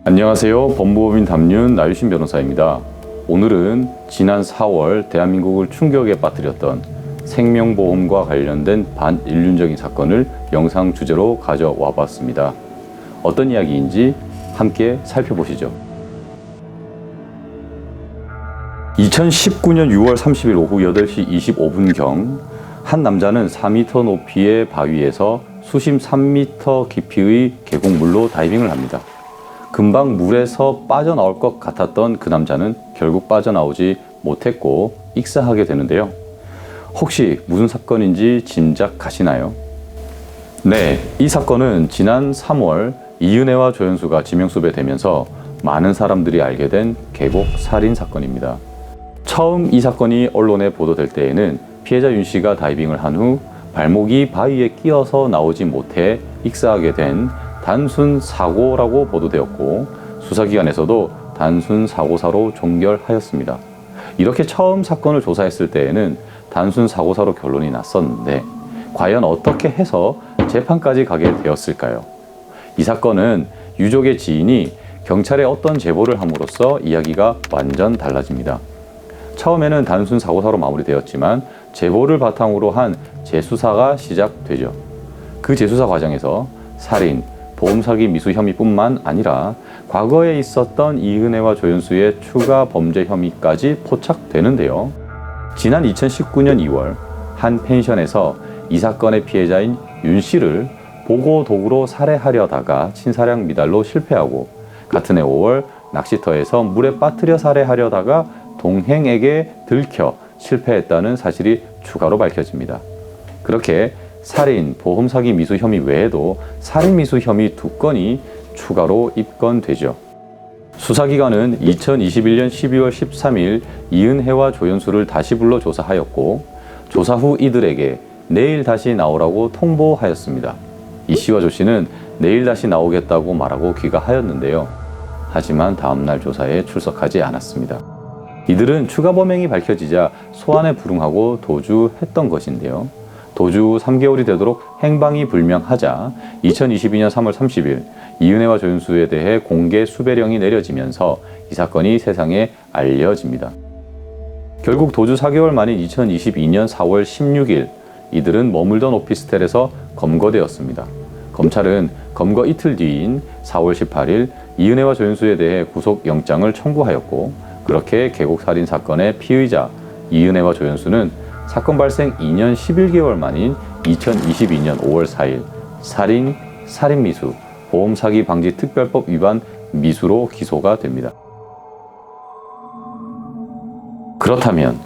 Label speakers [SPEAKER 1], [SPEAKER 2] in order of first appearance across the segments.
[SPEAKER 1] 안녕하세요. 법무법인 담윤 나유신 변호사입니다. 오늘은 지난 4월 대한민국을 충격에 빠뜨렸던 생명보험과 관련된 반인륜적인 사건을 영상 주제로 가져와 봤습니다. 어떤 이야기인지 함께 살펴보시죠. 2019년 6월 30일 오후 8시 25분경 한 남자는 4m 높이의 바위에서 수심 3m 깊이의 계곡물로 다이빙을 합니다. 금방 물에서 빠져나올 것 같았던 그 남자는 결국 빠져나오지 못했고 익사하게 되는데요. 혹시 무슨 사건인지 짐작가시나요? 네, 이 사건은 지난 3월 이은혜와 조연수가 지명수배되면서 많은 사람들이 알게 된 계곡 살인 사건입니다. 처음 이 사건이 언론에 보도될 때에는 피해자 윤 씨가 다이빙을 한 후 발목이 바위에 끼어서 나오지 못해 익사하게 된 단순 사고라고 보도되었고 수사기관에서도 단순 사고사로 종결하였습니다. 이렇게 처음 사건을 조사했을 때에는 단순 사고사로 결론이 났었는데 과연 어떻게 해서 재판까지 가게 되었을까요? 이 사건은 유족의 지인이 경찰에 어떤 제보를 함으로써 이야기가 완전 달라집니다. 처음에는 단순 사고사로 마무리되었지만 제보를 바탕으로 한 재수사가 시작되죠. 그 재수사 과정에서 살인, 보험사기 미수 혐의뿐만 아니라 과거에 있었던 이은혜와 조연수의 추가 범죄 혐의까지 포착되는데요. 지난 2019년 2월 한 펜션에서 이 사건의 피해자인 윤 씨를 보고 도구로 살해하려다가 친사량 미달로 실패하고 같은 해 5월 낚시터에서 물에 빠뜨려 살해하려다가 동행에게 들켜 실패했다는 사실이 추가로 밝혀집니다. 그렇게 살인, 보험사기 미수 혐의 외에도 살인 미수 혐의 2건이 추가로 입건되죠. 수사기관은 2021년 12월 13일 이은혜와 조연수를 다시 불러 조사하였고 조사 후 이들에게 내일 다시 나오라고 통보하였습니다. 이 씨와 조 씨는 내일 다시 나오겠다고 말하고 귀가하였는데요. 하지만 다음날 조사에 출석하지 않았습니다. 이들은 추가 범행이 밝혀지자 소환에 불응하고 도주했던 것인데요. 도주 3개월이 되도록 행방이 불명하자 2022년 3월 30일 이은혜와 조연수에 대해 공개 수배령이 내려지면서 이 사건이 세상에 알려집니다. 결국 도주 4개월 만인 2022년 4월 16일 이들은 머물던 오피스텔에서 검거되었습니다. 검찰은 검거 이틀 뒤인 4월 18일 이은혜와 조연수에 대해 구속영장을 청구하였고 그렇게 계곡살인 사건의 피의자 이은혜와 조연수는 사건 발생 2년 11개월 만인 2022년 5월 4일 살인, 살인미수, 보험사기 방지 특별법 위반 미수로 기소가 됩니다. 그렇다면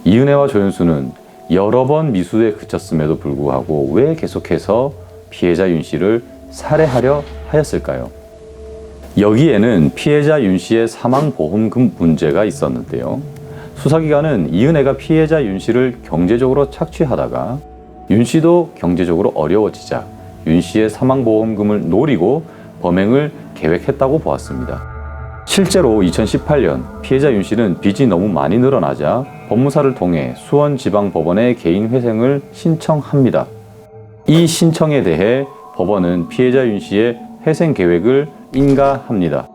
[SPEAKER 1] 이은혜와 조연수는 여러 번 미수에 그쳤음에도 불구하고 왜 계속해서 피해자 윤 씨를 살해하려 하였을까요? 여기에는 피해자 윤 씨의 사망보험금 문제가 있었는데요. 수사기관은 이은혜가 피해자 윤 씨를 경제적으로 착취하다가 윤 씨도 경제적으로 어려워지자 윤 씨의 사망보험금을 노리고 범행을 계획했다고 보았습니다. 실제로 2018년 피해자 윤 씨는 빚이 너무 많이 늘어나자 법무사를 통해 수원지방법원에 개인회생을 신청합니다. 이 신청에 대해 법원은 피해자 윤 씨의 회생 계획을 인가합니다.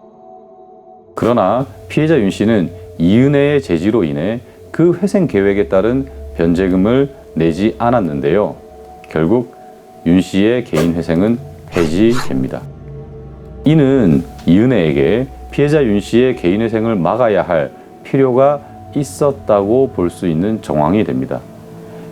[SPEAKER 1] 그러나 피해자 윤 씨는 이은혜의 제지로 인해 그 회생 계획에 따른 변제금을 내지 않았는데요. 결국 윤 씨의 개인 회생은 폐지됩니다. 이는 이은혜에게 피해자 윤 씨의 개인 회생을 막아야 할 필요가 있었다고 볼 수 있는 정황이 됩니다.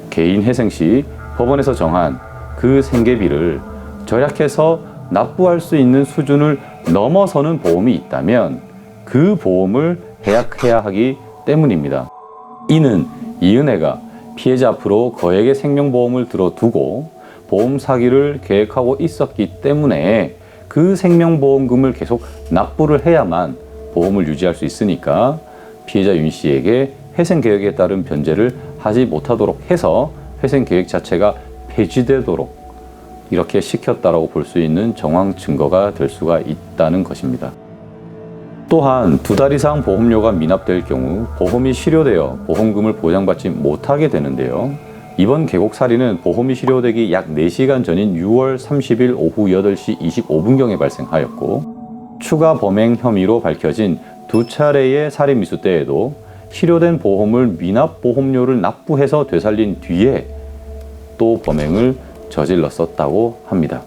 [SPEAKER 1] 개인 회생 시 법원에서 정한 그 생계비를 절약해서 납부할 수 있는 수준을 넘어서는 보험이 있다면 그 보험을 해약해야 하기 때문입니다. 이는 이은혜가 피해자 앞으로 거액의 생명보험을 들어두고 보험 사기를 계획하고 있었기 때문에 그 생명보험금을 계속 납부를 해야만 보험을 유지할 수 있으니까 피해자 윤 씨에게 회생 계획에 따른 변제를 하지 못하도록 해서 회생 계획 자체가 폐지되도록 이렇게 시켰다라고 볼 수 있는 정황 증거가 될 수가 있다는 것입니다. 또한 2달 이상 보험료가 미납될 경우 보험이 실효되어 보험금을 보장받지 못하게 되는데요. 이번 계곡 살인은 보험이 실효되기 약 4시간 전인 6월 30일 오후 8시 25분경에 발생하였고, 추가 범행 혐의로 밝혀진 2차례의 살인 미수 때에도 실효된 보험을 미납 보험료를 납부해서 되살린 뒤에 또 범행을 저질렀었다고 합니다.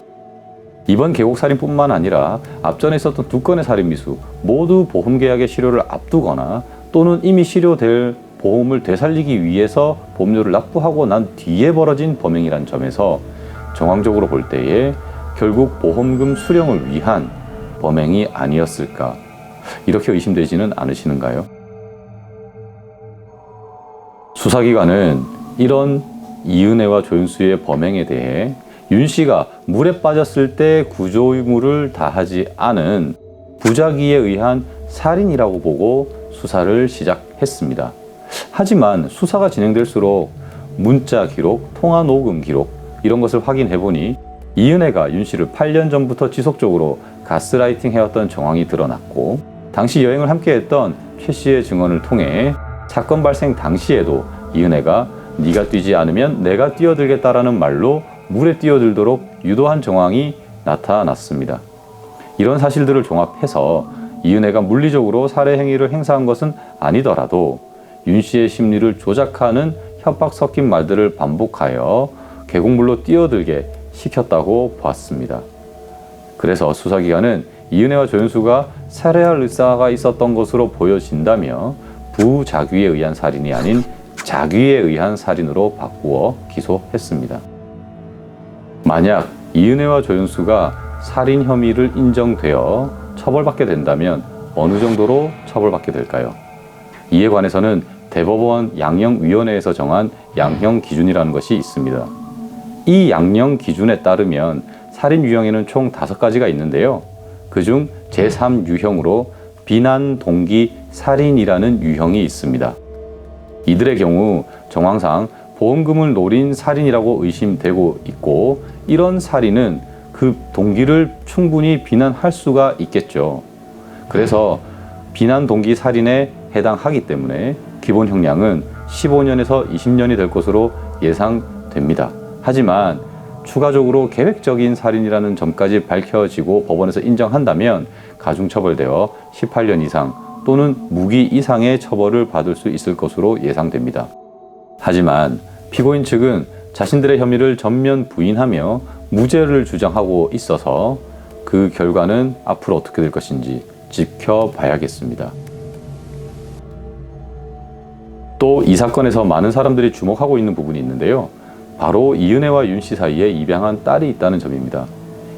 [SPEAKER 1] 이번 계곡 살인뿐만 아니라 앞전에 있었던 2건의 살인 미수 모두 보험 계약의 실효를 앞두거나 또는 이미 실효될 보험을 되살리기 위해서 보험료를 납부하고 난 뒤에 벌어진 범행이란 점에서 정황적으로 볼 때에 결국 보험금 수령을 위한 범행이 아니었을까, 이렇게 의심되지는 않으시는가요? 수사기관은 이런 이은혜와 조윤수의 범행에 대해 윤 씨가 물에 빠졌을 때 구조 의무를 다하지 않은 부작위에 의한 살인이라고 보고 수사를 시작했습니다. 하지만 수사가 진행될수록 문자 기록, 통화 녹음 기록 이런 것을 확인해 보니 이은혜가 윤 씨를 8년 전부터 지속적으로 가스라이팅 해왔던 정황이 드러났고, 당시 여행을 함께했던 최 씨의 증언을 통해 사건 발생 당시에도 이은혜가 네가 뛰지 않으면 내가 뛰어들겠다라는 말로 물에 뛰어들도록 유도한 정황이 나타났습니다. 이런 사실들을 종합해서 이은혜가 물리적으로 살해 행위를 행사한 것은 아니더라도 윤 씨의 심리를 조작하는 협박 섞인 말들을 반복하여 계곡물로 뛰어들게 시켰다고 보았습니다. 그래서 수사기관은 이은혜와 조윤수가 살해할 의사가 있었던 것으로 보여진다며 부작위에 의한 살인이 아닌 작위에 의한 살인으로 바꾸어 기소했습니다. 만약 이은혜와 조윤수가 살인 혐의를 인정되어 처벌받게 된다면 어느 정도로 처벌받게 될까요? 이에 관해서는 대법원 양형위원회에서 정한 양형 기준이라는 것이 있습니다. 이 양형 기준에 따르면 살인 유형에는 총 5가지가 있는데요. 그중 제3유형으로 비난 동기 살인이라는 유형이 있습니다. 이들의 경우 정황상 보험금을 노린 살인이라고 의심되고 있고, 이런 살인은 그 동기를 충분히 비난할 수가 있겠죠. 그래서 비난 동기 살인에 해당하기 때문에 기본 형량은 15년에서 20년이 될 것으로 예상됩니다. 하지만 추가적으로 계획적인 살인이라는 점까지 밝혀지고 법원에서 인정한다면 가중처벌되어 18년 이상 또는 무기 이상의 처벌을 받을 수 있을 것으로 예상됩니다. 하지만 피고인 측은 자신들의 혐의를 전면 부인하며 무죄를 주장하고 있어서 그 결과는 앞으로 어떻게 될 것인지 지켜봐야겠습니다. 또 이 사건에서 많은 사람들이 주목하고 있는 부분이 있는데요. 바로 이은혜와 윤 씨 사이에 입양한 딸이 있다는 점입니다.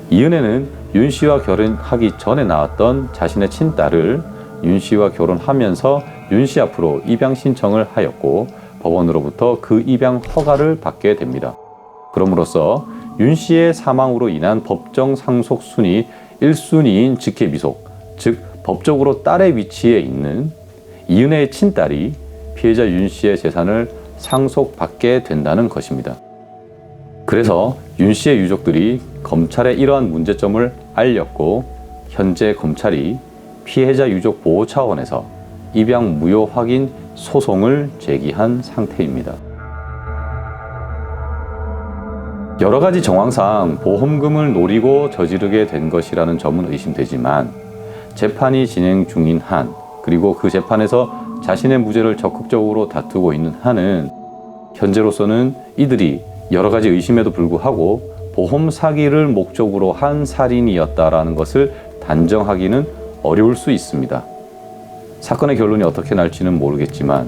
[SPEAKER 1] 이은혜는 윤 씨와 결혼하기 전에 낳았던 자신의 친딸을 윤 씨와 결혼하면서 윤 씨 앞으로 입양 신청을 하였고, 법원으로부터 그 입양 허가를 받게 됩니다. 그럼으로써 윤 씨의 사망으로 인한 법정 상속 순위 1순위인 직계 미속, 즉 법적으로 딸의 위치에 있는 이은혜의 친딸이 피해자 윤 씨의 재산을 상속받게 된다는 것입니다. 그래서 윤 씨의 유족들이 검찰에 이러한 문제점을 알렸고, 현재 검찰이 피해자 유족 보호 차원에서 입양 무효 확인 소송을 제기한 상태입니다. 여러 가지 정황상 보험금을 노리고 저지르게 된 것이라는 점은 의심되지만, 재판이 진행 중인 한, 그리고 그 재판에서 자신의 무죄를 적극적으로 다투고 있는 한은 현재로서는 이들이 여러 가지 의심에도 불구하고 보험 사기를 목적으로 한 살인이었다라는 것을 단정하기는 어려울 수 있습니다. 사건의 결론이 어떻게 날지는 모르겠지만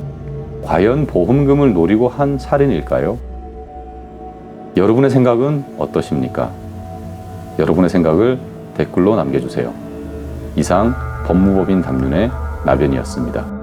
[SPEAKER 1] 과연 보험금을 노리고 한 살인일까요? 여러분의 생각은 어떠십니까? 여러분의 생각을 댓글로 남겨주세요. 이상 법무법인 담윤의 나변이었습니다.